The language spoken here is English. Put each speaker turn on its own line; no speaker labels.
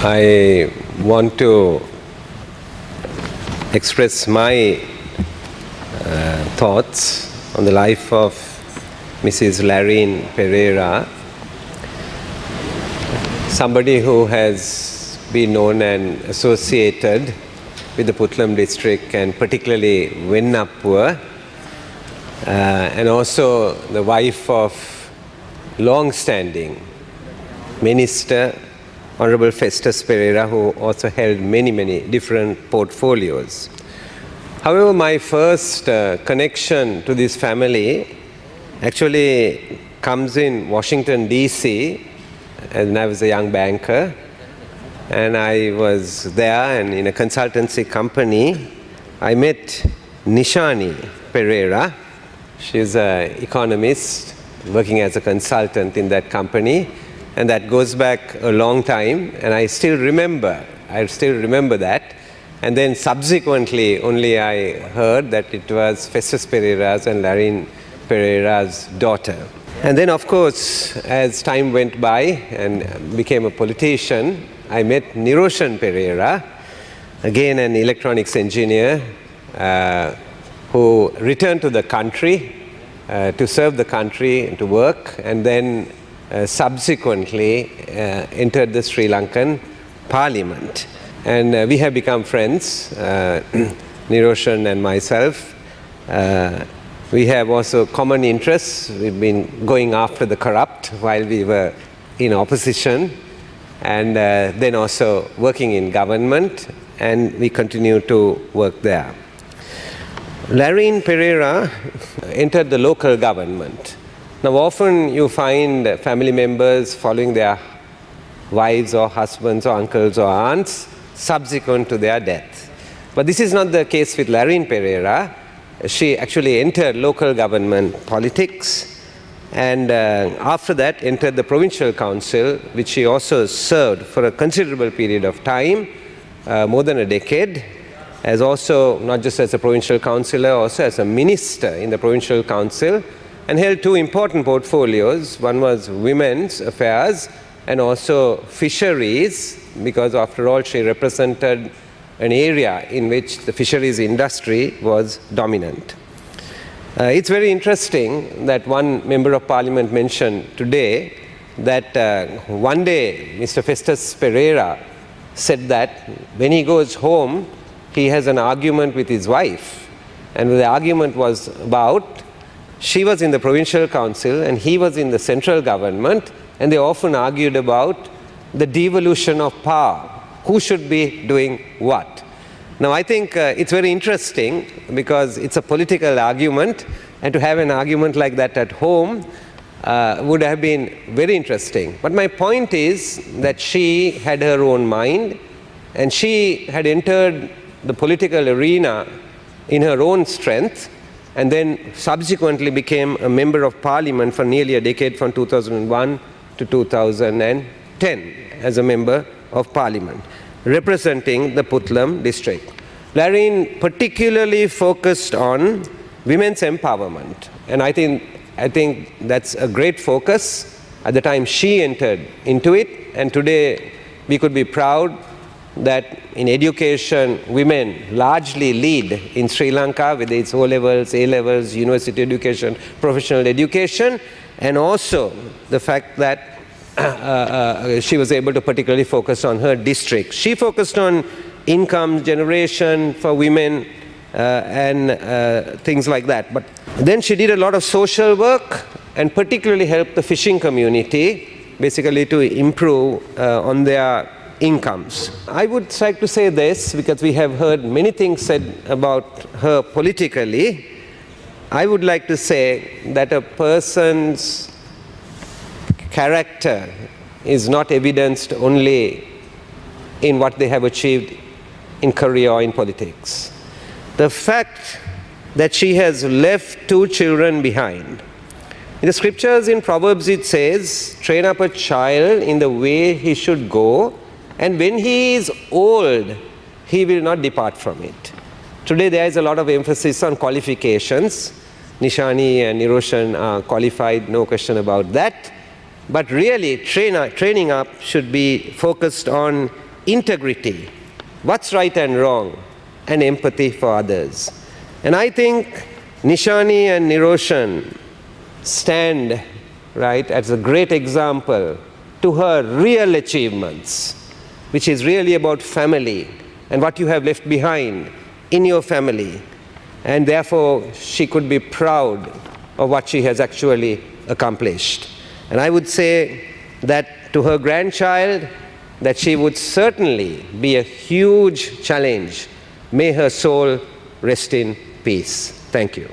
I want to express my thoughts on the life of Mrs. Larine Perera, somebody who has been known and associated with the Puttalam district and particularly Vennappur, and also the wife of long-standing Minister Honorable Festus Perera, who also held many different portfolios. However, my first connection to this family actually comes in Washington, D.C., and I was a young banker, and I was there, and in a consultancy company, I met Nishani Perera. She's an economist working as a consultant in that company, and that goes back a long time, and I still remember that. And then subsequently only I heard that it was Festus Perera's and Larine Perera's daughter. And then, of course, as time went by and became a politician, I met Niroshan Perera, again an electronics engineer who returned to the country to serve the country and to work, and then subsequently entered the Sri Lankan Parliament. And we have become friends, Niroshan and myself. We have also common interests. We've been going after the corrupt while we were in opposition, and then also working in government, and we continue to work there. Larine Perera entered the local government. Now, often you find family members following their wives or husbands or uncles or aunts subsequent to their death. But this is not the case with Larine Perera. She actually entered local government politics, and after that entered the provincial council, which she also served for a considerable period of time, more than a decade, as also not just as a provincial councillor, also as a minister in the provincial council, and held two important portfolios. One was women's affairs and also fisheries, because after all she represented an area in which the fisheries industry was dominant. It's very interesting that one member of parliament mentioned today that one day Mr. Festus Perera said that when he goes home he has an argument with his wife, and the argument was about, she was in the provincial council and he was in the central government, and they often argued about the devolution of power. Who should be doing what? Now, I think it's very interesting because it's a political argument, and to have an argument like that at home would have been very interesting. But my point is that she had her own mind, and she had entered the political arena in her own strength, and then subsequently became a member of parliament for nearly a decade, from 2001 to 2010 as a member of parliament, representing the Puttalam district. Larine particularly focused on women's empowerment, and I think that's a great focus. At the time she entered into it, and today we could be proud that in education women largely lead in Sri Lanka, whether it's O-levels, A-levels, university education, professional education, and also the fact that she was able to particularly focus on her district. She focused on income generation for women and things like that. But then she did a lot of social work and particularly helped the fishing community basically to improve on their incomes. I would like to say this because we have heard many things said about her politically. I would like to say that a person's character is not evidenced only in what they have achieved in career or in politics. The fact that she has left two children behind. In the scriptures, in Proverbs, it says, train up a child in the way he should go, and when he is old, he will not depart from it. Today there is a lot of emphasis on qualifications. Nishani and Niroshan are qualified, no question about that. But really, training up should be focused on integrity, what's right and wrong, and empathy for others. And I think Nishani and Niroshan stand, right, as a great example to her real achievements, which is really about family and what you have left behind in your family. And therefore, she could be proud of what she has actually accomplished. And I would say that to her grandchild, that she would certainly be a huge challenge. May her soul rest in peace. Thank you.